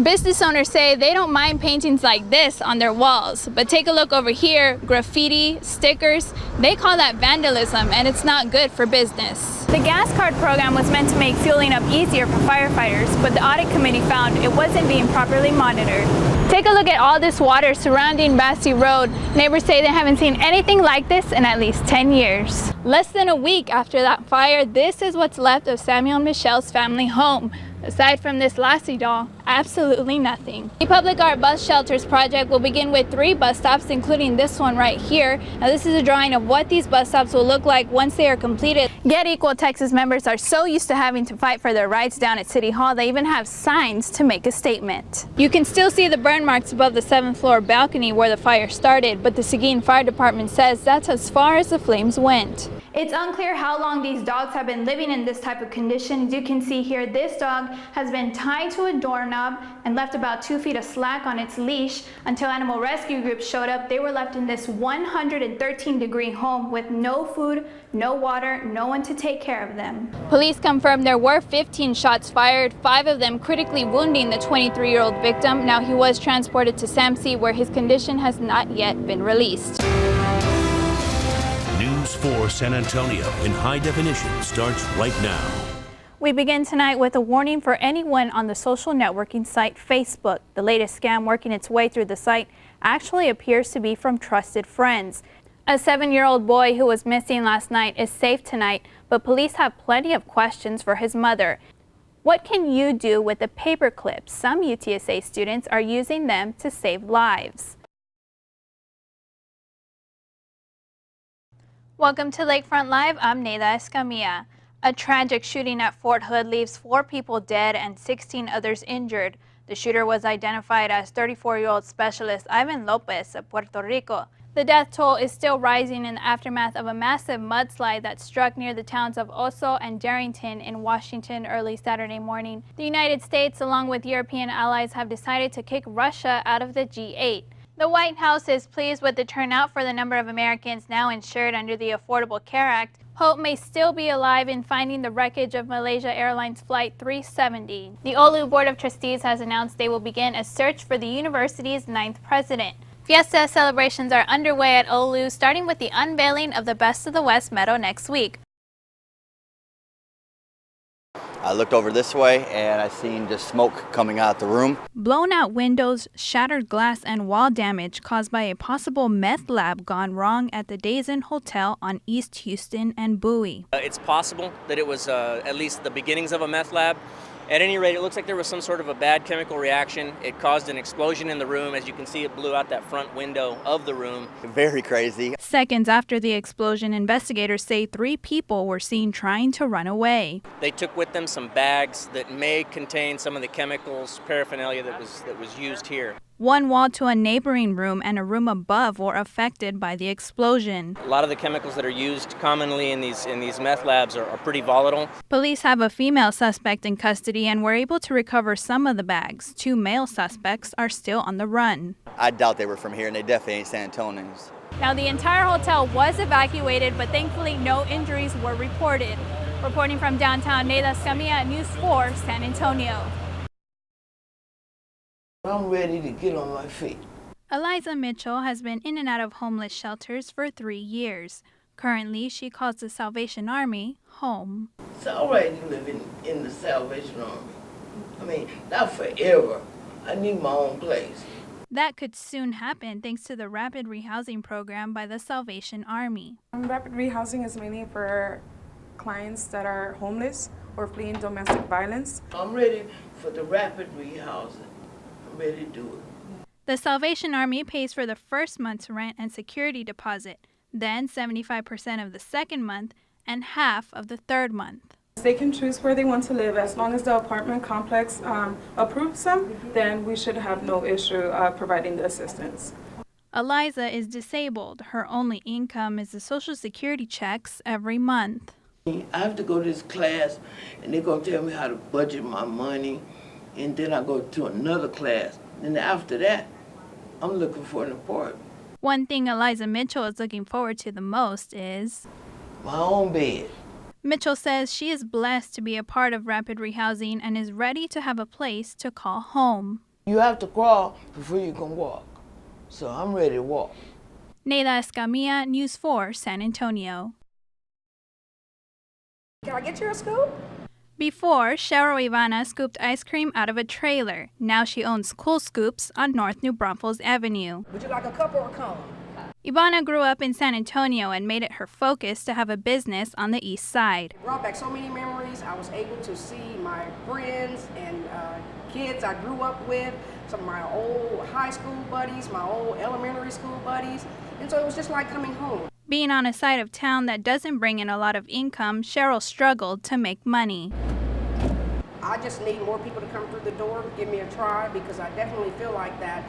Business owners say they don't mind paintings like this on their walls, but take a look over here, graffiti, stickers, they call that vandalism, and it's not good for business. The gas card program was meant to make fueling up easier for firefighters, but the audit committee found it wasn't being properly monitored. Take a look at all this water surrounding Bassey Road. Neighbors say they haven't seen anything like this in at least 10 years. Less than a week after that fire, this is what's left of Samuel and Michelle's family home. Aside from this Lassie doll, absolutely nothing. The Public Art Bus Shelters project will begin with 3 bus stops, including this one right here. Now this is a drawing of what these bus stops will look like once they are completed. Get Equal Texas members are so used to having to fight for their rights down at City Hall, they even have signs to make a statement. You can still see the burn marks above the 7th floor balcony where the fire started, but the Seguin Fire Department says that's as far as the flames went. It's unclear how long these dogs have been living in this type of condition. As you can see here, this dog has been tied to a doorknob and left about 2 feet of slack on its leash until animal rescue groups showed up. They were left in this 113-degree home with no food, no water, no one to take care of them. Police confirmed there were 15 shots fired, 5 of them critically wounding the 23-year-old victim. Now he was transported to SAMC where his condition has not yet been released. News 4 San Antonio in high definition starts right now. We begin tonight with a warning for anyone on the social networking site Facebook. The latest scam working its way through the site actually appears to be from trusted friends. A 7-year-old boy who was missing last night is safe tonight, but police have plenty of questions for his mother. What can you do with the paper clips? Some UTSA students are using them to save lives. Welcome to Lakefront Live. I'm Neida Escamilla. A tragic shooting at Fort Hood leaves 4 people dead and 16 others injured. The shooter was identified as 34-year-old specialist Ivan Lopez of Puerto Rico. The death toll is still rising in the aftermath of a massive mudslide that struck near the towns of Oso and Darrington in Washington early Saturday morning. The United States, along with European allies, have decided to kick Russia out of the G8. The White House is pleased with the turnout for the number of Americans now insured under the Affordable Care Act. Hope may still be alive in finding the wreckage of Malaysia Airlines Flight 370. The OLU Board of Trustees has announced they will begin a search for the university's 9th president. Fiesta celebrations are underway at OLU, starting with the unveiling of the Best of the West medal next week. I looked over this way and I seen just smoke coming out the room. Blown out windows, shattered glass, and wall damage caused by a possible meth lab gone wrong at the Days Inn Hotel on East Houston and Bowie. It's possible that it was at least the beginnings of a meth lab. At any rate, it looks like there was some sort of a bad chemical reaction. It caused an explosion in the room. As you can see, it blew out that front window of the room. Very crazy. Seconds after the explosion, investigators say 3 people were seen trying to run away. They took with them some bags that may contain some of the chemicals, paraphernalia that was used here. One wall to a neighboring room and a room above were affected by the explosion. A lot of the chemicals that are used commonly in these meth labs are pretty volatile. Police have a female suspect in custody and were able to recover some of the bags. 2 male suspects are still on the run. I doubt they were from here, and they definitely ain't San Antonians. Now, the entire hotel was evacuated, but thankfully no injuries were reported. Reporting from downtown, Neida Escamilla, News 4 San Antonio. I'm ready to get on my feet. Eliza Mitchell has been in and out of homeless shelters for 3 years. Currently, she calls the Salvation Army home. It's all right living in the Salvation Army. I mean, not forever. I need my own place. That could soon happen thanks to the Rapid Rehousing Program by the Salvation Army. Rapid rehousing is mainly for clients that are homeless or fleeing domestic violence. I'm ready for the rapid rehousing. I'm ready to do it. The Salvation Army pays for the first month's rent and security deposit, then 75% of the second month and half of the third month. They can choose where they want to live. As long as the apartment complex approves them, then we should have no issue providing the assistance. Eliza is disabled. Her only income is the Social Security checks every month. I have to go to this class, and they're going to tell me how to budget my money, and then I go to another class. And after that, I'm looking for an apartment. One thing Eliza Mitchell is looking forward to the most is my own bed. Mitchell says she is blessed to be a part of rapid rehousing and is ready to have a place to call home. You have to crawl before you can walk. So I'm ready to walk. Neida Escamilla, News 4, San Antonio. Can I get you a scoop? Before, Cheryl Ivana scooped ice cream out of a trailer. Now she owns Cool Scoops on North New Braunfels Avenue. Would you like a cup or a cone? Ivana grew up in San Antonio and made it her focus to have a business on the east side. It brought back so many memories. I was able to see my friends and kids I grew up with, some of my old high school buddies, my old elementary school buddies, and so it was just like coming home. Being on a side of town that doesn't bring in a lot of income, Cheryl struggled to make money. I just need more people to come through the door, give me a try, because I definitely feel like that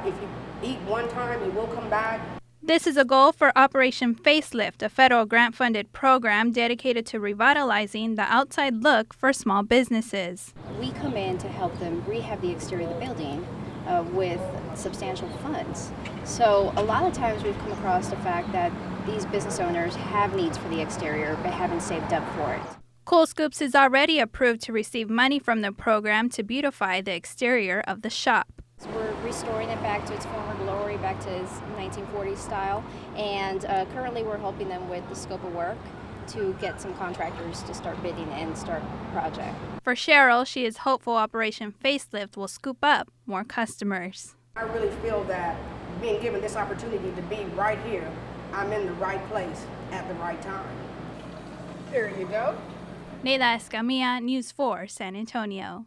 if you eat one time, you will come back. This is a goal for Operation Facelift, a federal grant-funded program dedicated to revitalizing the outside look for small businesses. We come in to help them rehab the exterior of the building with substantial funds. So a lot of times we've come across the fact that these business owners have needs for the exterior but haven't saved up for it. Cool Scoops is already approved to receive money from the program to beautify the exterior of the shop. So we're restoring it back to its former glory, back to its 1940s style, and currently we're helping them with the scope of work to get some contractors to start bidding and start the project. For Cheryl, she is hopeful Operation Facelift will scoop up more customers. I really feel that being given this opportunity to be right here, I'm in the right place at the right time. There you go. Neida Escamilla, News 4, San Antonio.